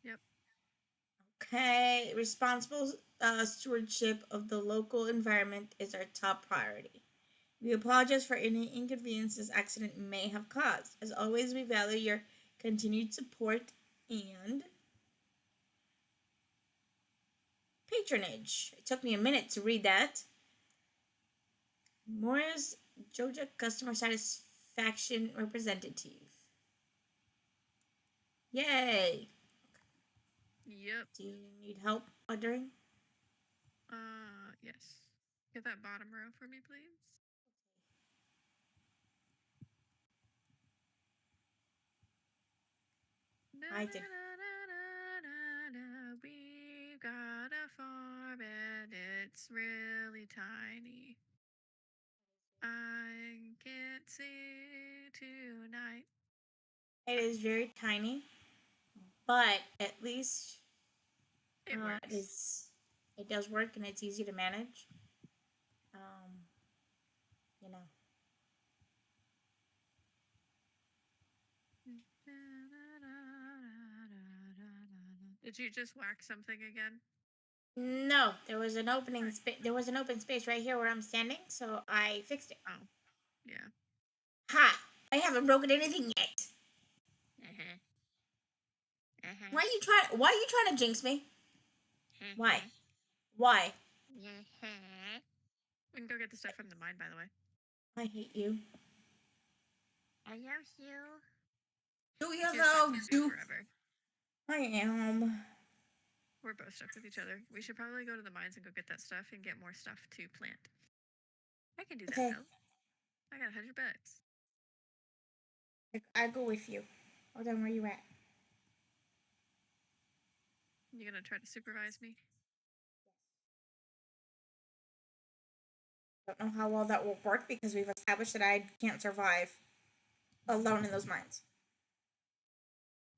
Yep. Okay, responsible stewardship of the local environment is our top priority. We apologize for any inconvenience this accident may have caused. As always, we value your continued support and patronage. It took me a minute to read that. Morris Georgia Customer Satisfaction Representative. Yay! Yep. Do you need help ordering? Yes. Get that bottom row for me, please. Na I na did. na na na na na. We've got a farm and it's really tiny. I can't see tonight. It is very tiny, but at least It it works. is. It does work and it's easy to manage. Um, you know. Did you just whack something again? No, there was an opening space. There was an open space right here where I'm standing, so I fixed it. Oh, yeah. Ha! I haven't broken anything yet. Uh-huh. Uh-huh. Why are you trying? Why are you trying to jinx me? Why? Uh-huh. Why? Uh-huh. We can go get the stuff from the mine, by the way. I hate you. I love you. Do you You're stuck though? with me Do forever. I am? We're both stuck with each other. We should probably go to the mines and go get that stuff and get more stuff to plant. I can do that Okay, though. I got $100. I go with you. Hold on, where you at? You gonna try to supervise me? I don't know how well that will work because we've established that I can't survive alone in those mines.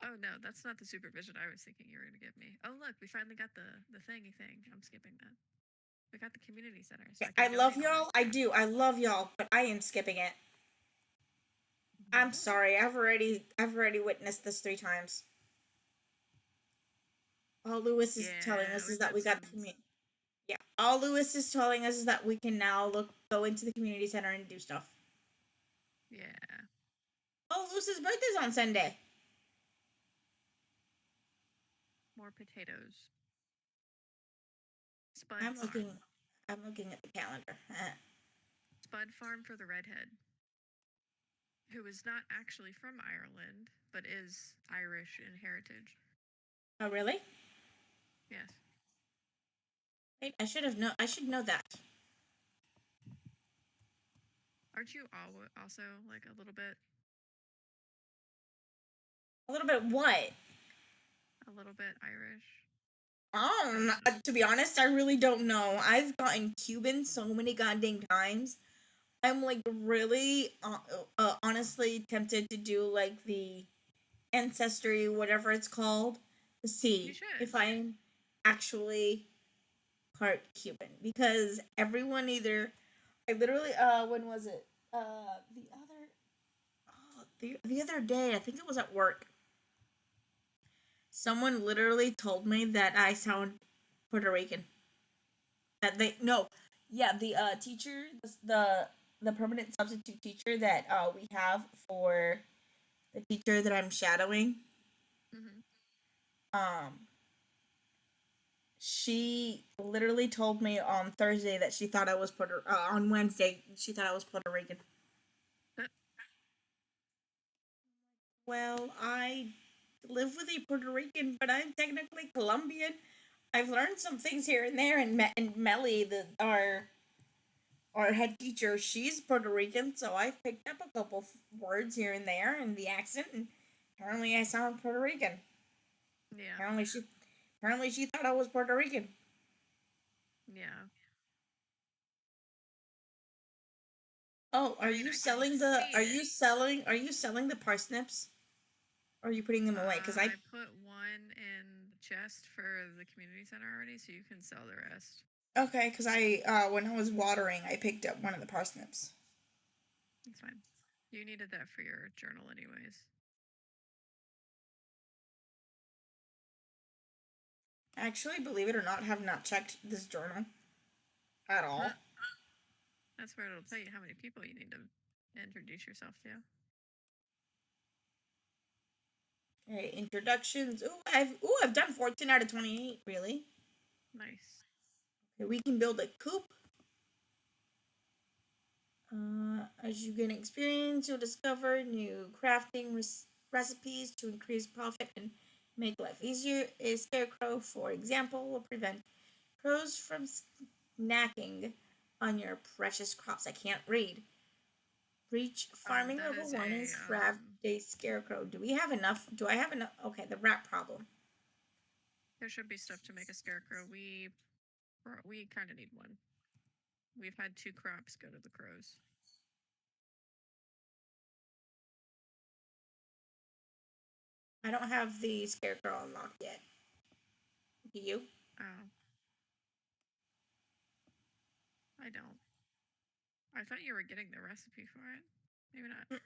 Oh no, that's not the supervision I was thinking you were gonna give me. Oh look, we finally got the thingy thing. I'm skipping that. We got the community center, so Okay, I I can love donate all my y'all. I stuff. do. I love y'all, but I am skipping it. I'm sorry. I've already witnessed this 3 times. All Lewis is telling Yeah, us is we've that had we got the some. community. Yeah, all Lewis is telling us is that we can now go into the community center and do stuff. Yeah, Oh, Lewis's birthday's on Sunday. more potatoes. Spud I'm looking. Farm. I'm looking at the calendar. Spud Farm for the redhead, who is not actually from Ireland, but is Irish in heritage. Oh, really? Yes. Wait, I should have know. I should know that. Aren't you all also like a little bit, A little bit what? Irish? To be honest, I really don't know. I've gotten Cuban so many goddamn times. I'm like really, honestly tempted to do like the ancestry, whatever it's called, to You see should. if I'm actually part Cuban because everyone either. I literally, when was it? The other day, I think it was at work. Someone literally told me that I sound Puerto Rican. That they no, yeah, the teacher, the permanent substitute teacher that we have for the teacher that I'm shadowing. Mm-hmm. Um, she literally told me on Thursday that she thought I was on Wednesday she thought I was Puerto Rican. Well, I live with a Puerto Rican, but I'm technically Colombian. I've learned some things here and there, and Melly, our head teacher, she's Puerto Rican, so I've picked up a couple words here and there and the accent, and apparently I sound Puerto Rican. Yeah. Apparently she, apparently she thought I was Puerto Rican. Yeah. Oh, I mean, I can see it. are you selling the parsnips? Or are you putting them away? Because I put one in the chest for the community center already, so you can sell the rest. okay, because when I was watering, I picked up one of the parsnips. It's fine. You needed that for your journal, anyways. Actually, believe it or not, have not checked this journal at Huh? all. That's where it'll tell you how many people you need to introduce yourself to. Okay, introductions. I've done 14 out of 28. Really? Nice. Okay, we can build a coop. As you gain experience, you'll discover new crafting recipes to increase profit and make life easier. A scarecrow, for example, will prevent crows from snacking on your precious crops. I can't read. Reach farming That level is 1 and a craft a scarecrow. Do we have enough? Do I have enough? Okay, the rat problem. there should be stuff to make a scarecrow. We kind of need one. We've had 2 crops go to the crows. I don't have the scarecrow unlocked yet. Do you? Oh, I don't. I thought you were getting the recipe for it. Maybe not.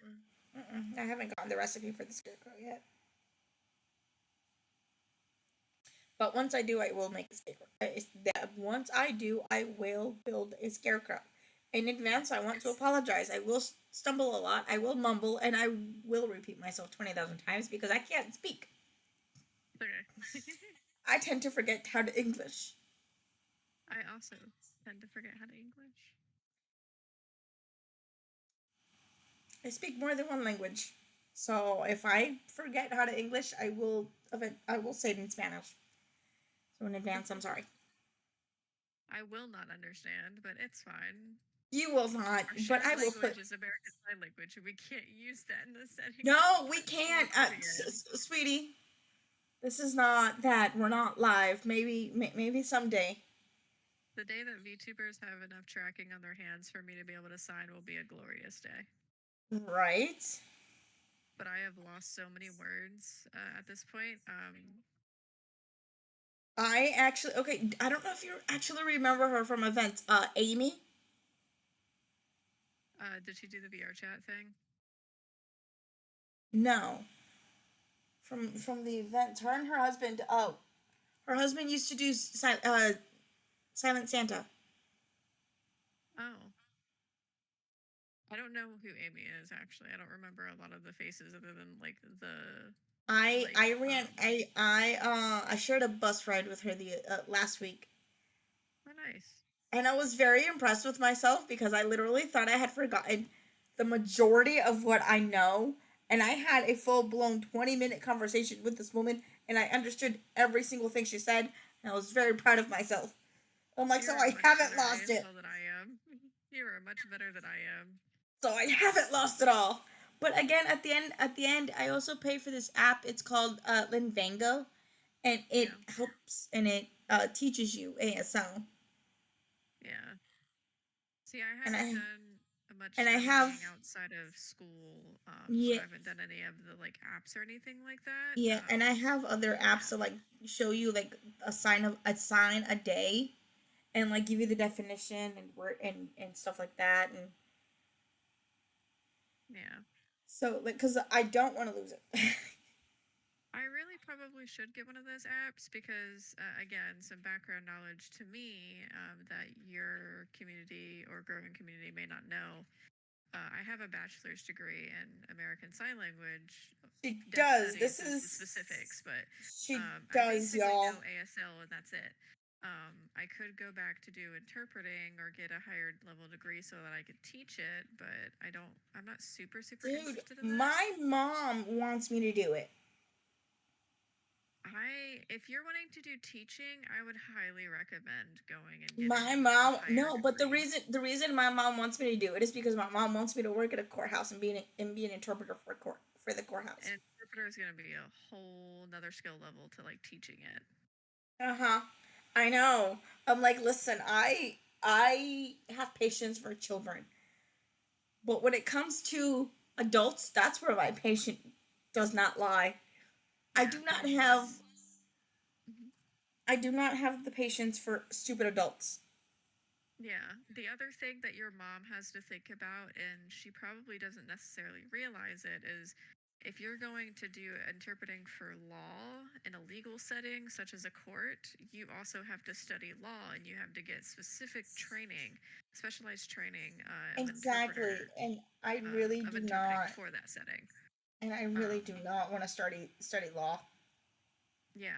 I haven't gotten the recipe for the scarecrow yet. But once I do, I will make a scarecrow. Once I do, I will build a scarecrow. In advance, I want to apologize. I will stumble a lot. I will mumble, and I will repeat myself 20,000 times because I can't speak. Okay. I tend to forget how to English. I also tend to forget how to English. I speak more than one language. So if I forget how to English, I will say it in Spanish. So in advance, I'm sorry. I will not understand, but it's fine. You will not, Our but shared I will language put. is American Sign Language, and we can't use that in the setting of No, we School can't, Caribbean. sweetie. This is not that. We're not live. Maybe someday. The day that VTubers have enough tracking on their hands for me to be able to sign will be a glorious day. Right? But I have lost so many words at this point. I actually okay. I don't know if you actually remember her from events. Amy. Did she do the VR chat thing? No, from the event. Her and her husband. Oh, her husband used to do Silent Santa. Oh, I don't know who Amy is actually. I don't remember a lot of the faces other than like the like I ran I shared a bus ride with her the last week, Oh, nice. and I was very impressed with myself because I literally thought I had forgotten the majority of what I know, and I had a full blown 20-minute conversation with this woman, and I understood every single thing she said, and I was very proud of myself. I'm like, so You're a I much haven't better lost it. ASL than I am. You're a much better than I am. So I haven't lost it all. But again, at the end, I also pay for this app. It's called Linvango, and it Yeah. helps and it teaches you ASL. Yeah. See, I And haven't done much I have studying outside of school, so yeah I haven't done any of the like apps or anything like that. yeah, and I have other apps to like show you like a sign a day, and like give you the definition and word and stuff like that, and Yeah. so like because I don't want to lose it. I really probably should get one of those apps because, again, some background knowledge to me that your community or growing community may not know. I have a bachelor's degree in American Sign Language. She Deaf does. studies is the specifics, but She I does, basically y'all. know ASL and that's it. I could go back to do interpreting or get a higher level degree so that I could teach it, but I don't. I'm not super Dude, interested in that. my mom wants me to do it. If you're wanting to do teaching, I would highly recommend going and My getting a mom, higher no, but degree. the reason my mom wants me to do it is because my mom wants me to work at a courthouse and be an interpreter for the courthouse. And interpreter is going to be a whole nother skill level to like teaching it. Uh-huh. I know. I'm like, listen, I have patience for children. But when it comes to adults, that's where my patience does not lie. I Yeah, do not have and mhm. I do not have the patience for stupid adults. Yeah, the other thing that your mom has to think about, and she probably doesn't necessarily realize it, is if you're going to do interpreting for law in a legal setting, such as a court, you also have to study law and you have to get specific training, specialized training Exactly. And I really of do interpreting not for that setting. and I really do Um, not want to study law. yeah,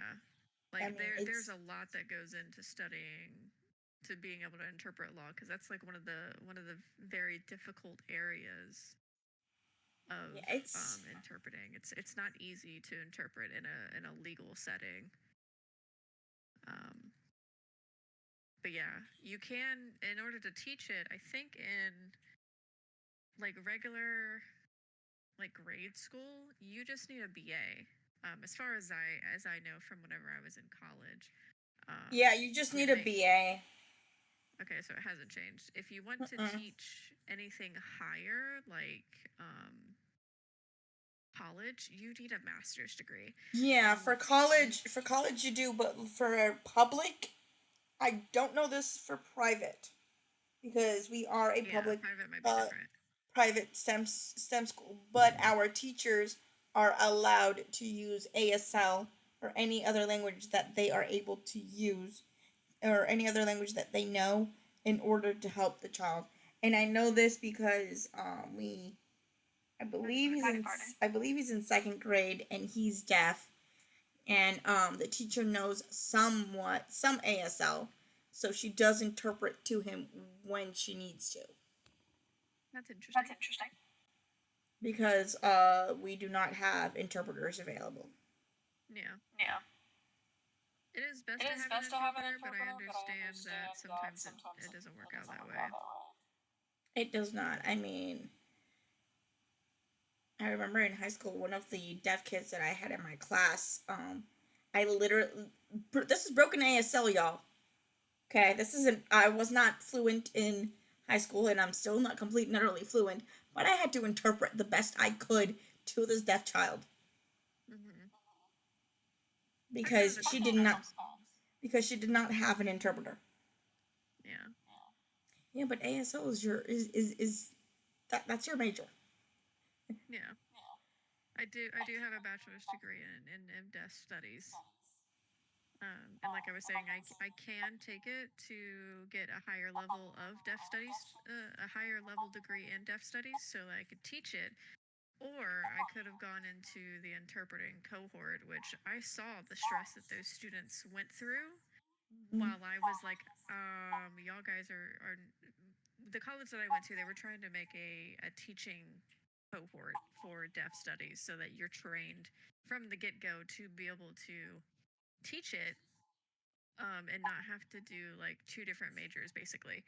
I like mean, there's it's a lot that goes into studying to being able to interpret law because that's like one of the very difficult areas yeah, of it's interpreting. It's not easy to interpret in a legal setting. Um, but yeah, you can in order to teach it. I think in like regular like grade school, you just need a BA. As far as I know from whenever I was in college. yeah, you just You need a may BA. Okay, so it hasn't changed. If you want to Uh-uh. teach anything higher, like college, you need a master's degree. Yeah, And you, for college you do, but for public, I don't know this for private because we are a yeah, public private might be uh different. private STEM school, but our teachers are allowed to use ASL or any other language that they are able to use or any other language that they know in order to help the child. And I know this because we Beg your pardon. I believe he's in second grade and he's deaf and the teacher knows some ASL, so she does interpret to him when she needs to That's That's interesting. interesting. Because we do not have interpreters available. Yeah. Yeah. It is It best to is have an best to have an interpreter, but I interpreter, but I understand that understand that sometimes it sometimes doesn't work it out doesn't that work out way. that way. It does not. I mean, I remember in high school, one of the deaf kids that I had in my class, I literally, this is broken ASL, y'all. Okay, this isn't, I was not fluent in high school and I'm still not complete and utterly fluent, but I had to interpret the best I could to this deaf child Hmm. I can because understand that. because she did not have an interpreter. Yeah. Yeah, but ASL is your, is that's your major. Yeah. I do have a bachelor's degree in deaf studies. And like I was saying, I can take it to get a higher level of deaf studies, a higher level degree in deaf studies, so that I could teach it. Or I could have gone into the interpreting cohort, which I saw the stress that those students went through Mm. while I was like, y'all guys are the college that I went to, they were trying to make a teaching cohort for deaf studies so that you're trained from the get go to be able to teach it and not have to do like two different majors basically.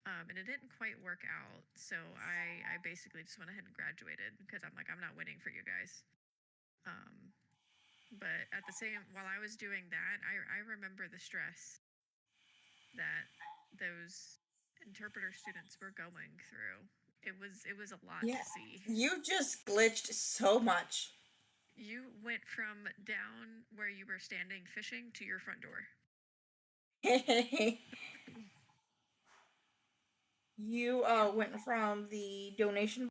And it didn't quite work out, so I basically just went ahead and graduated because I'm like I'm not winning for you guys. Um, but at the same while I was doing that, I remember the stress that those interpreter students were going through. It was a lot Yeah, to see. you just glitched so much. You went from down where you were standing fishing to your front door. You Yeah. went from the donation